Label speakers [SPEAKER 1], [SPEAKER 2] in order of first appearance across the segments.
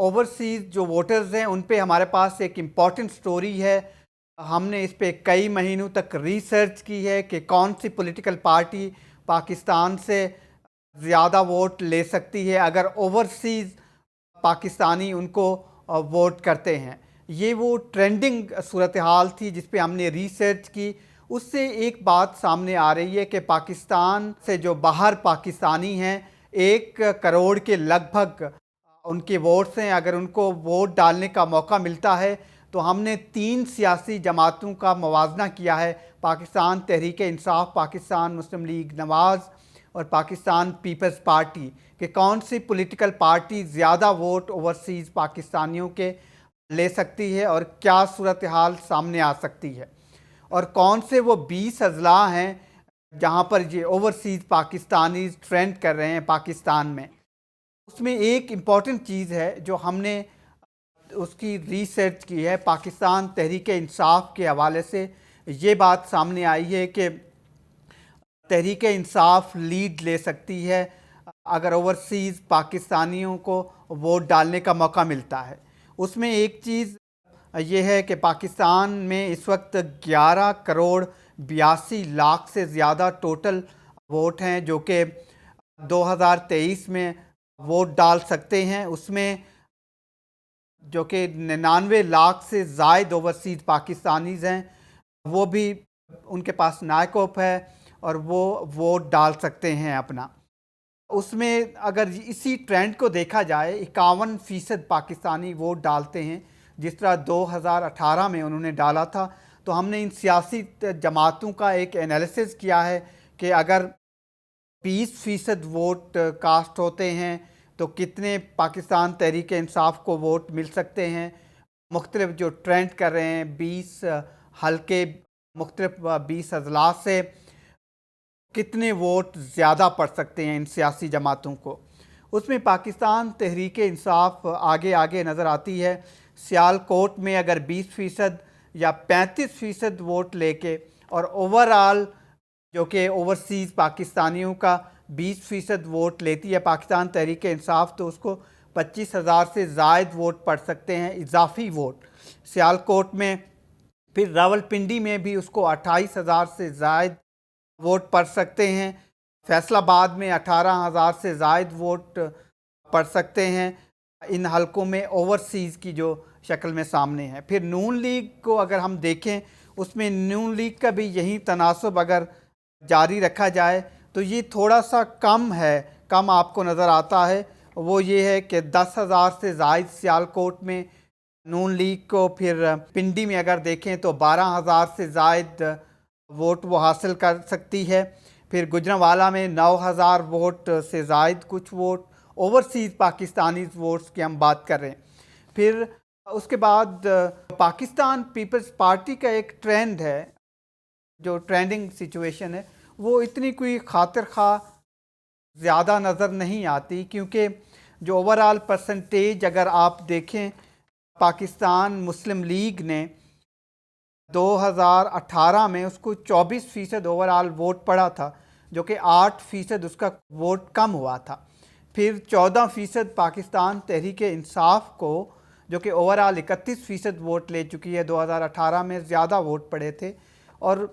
[SPEAKER 1] Overseas जो voters हैं उन पे हमारे पास एक इम्पॉर्टेंट स्टोरी है। हमने इस पे कई महीनों तक रिसर्च की है कि कौन सी पॉलिटिकल पार्टी पाकिस्तान से ज़्यादा वोट ले सकती है अगर ओवरसीज़ पाकिस्तानी उनको वोट करते हैं। ये वो ट्रेंडिंग सूरत हाल थी जिस पे हमने रिसर्च की। उससे एक बात सामने आ रही है कि पाकिस्तान से जो बाहर पाकिस्तानी हैं 1 करोड़ के लगभग उनके वोट्स हैं। अगर उनको वोट डालने का मौका मिलता है तो हमने 3 सियासी जमातों का मवाजना किया है, पाकिस्तान तहरीक इंसाफ, पाकिस्तान मुस्लिम लीग नवाज़ और पाकिस्तान पीपल्स पार्टी, कि कौन सी पॉलिटिकल पार्टी ज़्यादा वोट ओवरसीज़ पाकिस्तानियों के ले सकती है और क्या सूरत हाल सामने आ सकती है, और कौन से वो 20 अजला हैं जहाँ पर ये ओवरसीज़ पाकिस्तानी ट्रेंड कर रहे हैं पाकिस्तान में। उसमें एक इम्पॉर्टेंट चीज़ है जो हमने उसकी रिसर्च की है पाकिस्तान तहरीक इंसाफ के हवाले से। ये बात सामने आई है कि तहरीक इंसाफ लीड ले सकती है अगर ओवरसीज़ पाकिस्तानियों को वोट डालने का मौका मिलता है। उसमें एक चीज़ ये है कि पाकिस्तान में इस वक्त 11 करोड़ 82 लाख से ज़्यादा टोटल वोट हैं जो कि 2023 में वोट डाल सकते हैं। उसमें जो कि 99 लाख से ज़ायद ओवरसीज़ पाकिस्तानीज़ हैं, वो भी उनके पास नायकोप है और वो वोट डाल सकते हैं अपना। उसमें अगर इसी ट्रेंड को देखा जाए 51% पाकिस्तानी वोट डालते हैं जिस तरह 2018 में उन्होंने डाला था। तो हमने इन सियासी जमातों का एक एनालिसिस किया है कि अगर 20% वोट कास्ट होते हैं तो कितने पाकिस्तान तहरीक इंसाफ को वोट मिल सकते हैं। मुख्तलिफ जो ट्रेंड कर रहे हैं 20 हल्के मुख्तलिफ 20 अजला से कितने वोट ज़्यादा पड़ सकते हैं इन सियासी जमातों को। उसमें पाकिस्तान तहरीक इंसाफ आगे आगे नज़र आती है। सियालकोट में अगर 20% या 35% वोट लेके और ओवरऑल जो कि ओवरसीज़ पाकिस्तानियों का 20% वोट लेती है पाकिस्तान तहरीक इंसाफ, तो उसको 25,000 से ज़ायद वोट पड़ सकते हैं इजाफी वोट सियालकोट में। फिर रावलपिंडी में भी उसको 28,000 से ज़ायद वोट पड़ सकते हैं। फैसलाबाद में 18,000 से ज़ायद वोट पड़ सकते हैं। इन हलकों में ओवरसीज़ की जो शक्ल में सामने है। फिर नून लीग को अगर हम देखें उसमें नून लीग का भी यही तनासब अगर जारी रखा जाए तो ये थोड़ा सा कम है, कम आपको नज़र आता है। वो ये है कि 10,000 से ज़ायद सियालकोट में नून लीग को, फिर पिंडी में अगर देखें तो 12,000 से ज़ायद वोट वो हासिल कर सकती है। फिर गुजरांवाला में 9,000 वोट से ज़ायद कुछ वोट ओवरसीज़ पाकिस्तानी वोट्स की हम बात कर रहे हैं। फिर उसके बाद पाकिस्तान पीपल्स पार्टी का एक ट्रेंड है, जो ट्रेंडिंग सिचुएशन है, वो इतनी कोई खातिर खा ज़्यादा नज़र नहीं आती, क्योंकि जो ओवरऑल परसेंटेज अगर आप देखें पाकिस्तान मुस्लिम लीग ने 2018 में उसको 24% ओवरऑल वोट पड़ा था, जो कि 8% उसका वोट कम हुआ था। फिर 14% पाकिस्तान तहरीक इंसाफ को, जो कि ओवरऑल 31% वोट ले चुकी है, 2018 में ज़्यादा वोट पड़े थे। और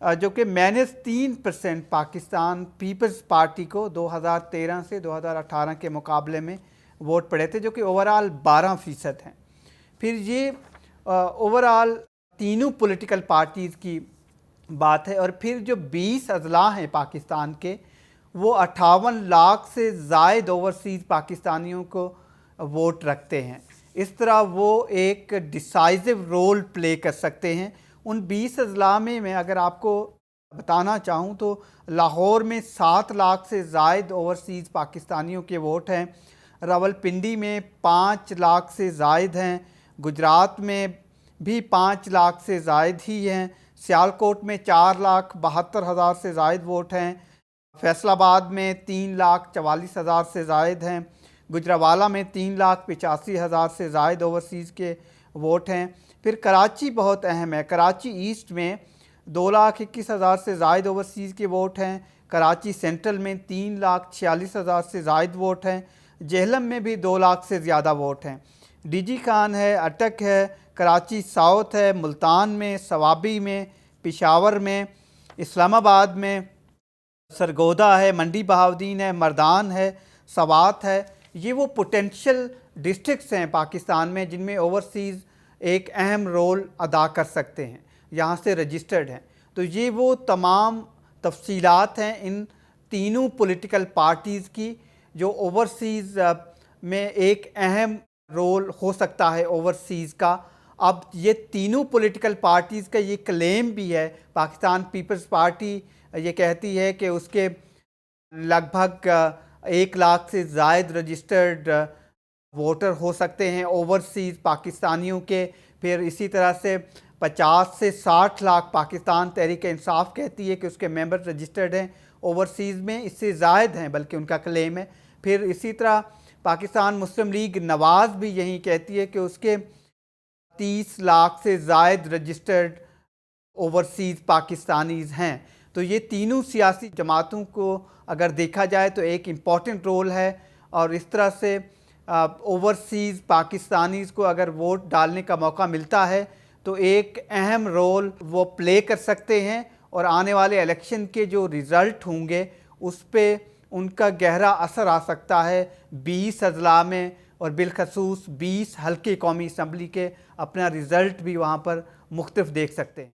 [SPEAKER 1] जो कि -3% पाकिस्तान पीपल्स पार्टी को 2013 से 2018 के मुकाबले में वोट पड़े थे, जो कि ओवरऑल 12% हैं। फिर ये ओवरऑल तीनों पॉलिटिकल पार्टीज़ की बात है। और फिर जो 20 अजला हैं पाकिस्तान के, वो 58 लाख से ज़ायद ओवरसीज़ पाकिस्तानियों को वोट रखते हैं। इस तरह वो एक डिसाइसिव रोल प्ले कर सकते हैं। उन 20 अजला में मैं अगर आपको बताना चाहूँ तो लाहौर में 7 लाख से ज़ायद ओवरसीज़ पाकिस्तानियों के वोट हैं। रावलपिंडी में 5 लाख से ज़ायद हैं। गुजरात में भी 5 लाख से ज़ायद ही हैं। सियालकोट में 4,72,000 से ज़ायद वोट हैं। फैसलाबाद में 3,44,000 से ज़ायद हैं। गुजरांवाला में 3,85,000 से ज़ायद ओवरसीज़ के वोट हैं। फिर कराची बहुत अहम है। कराची ईस्ट में 2,21,000 से ज़ायद ओवरसीज़ के वोट हैं। कराची सेंट्रल में 3,46,000 से ज़ायद वोट हैं। जेहलम में भी 2 लाख से ज़्यादा वोट हैं। डीजी खान है, अटक है, कराची साउथ है, मुल्तान में, सवाबी में, पेशावर में, इस्लामाबाद में, सरगोदा है, मंडी बहाउद्दीन है, मर्दान है, सवात है। ये वो पोटेंशियल डिस्ट्रिक्ट्स हैं पाकिस्तान में जिनमें ओवरसीज़ एक अहम रोल अदा कर सकते हैं, यहाँ से रजिस्टर्ड हैं। तो ये वो तमाम तफसीलात हैं इन तीनों पॉलिटिकल पार्टीज़ की जो ओवरसीज़ में एक अहम रोल हो सकता है ओवरसीज़ का। अब ये तीनों पॉलिटिकल पार्टीज़ का ये क्लेम भी है, पाकिस्तान पीपल्स पार्टी ये कहती है कि उसके लगभग 1 लाख से ज़ायद रजिस्टर्ड वोटर हो सकते हैं ओवरसीज़ पाकिस्तानियों के। फिर इसी तरह से 50 से 60 लाख पाकिस्तान तहरीक इंसाफ कहती है कि उसके मेंबर रजिस्टर्ड हैं ओवरसीज़ में, इससे ज़ायद हैं बल्कि उनका क्लेम है। फिर इसी तरह पाकिस्तान मुस्लिम लीग नवाज़ भी यही कहती है कि उसके 30 लाख से ज़ायद रजिस्टर्ड ओवरसीज़ पाकिस्तानीज़ हैं। तो ये तीनों सियासी जमातों को अगर देखा जाए तो एक इम्पॉर्टेंट रोल है, और इस तरह से ओवरसीज़ पाकिस्तानीज़ को अगर वोट डालने का मौका मिलता है तो एक अहम रोल वो प्ले कर सकते हैं, और आने वाले इलेक्शन के जो रिज़ल्ट होंगे उस पर उनका गहरा असर आ सकता है। 20 अजला में और बिलखसूस 20 हल्के कौमी असम्बली के अपना रिज़ल्ट भी वहाँ पर मुख्तलिफ देख सकते हैं।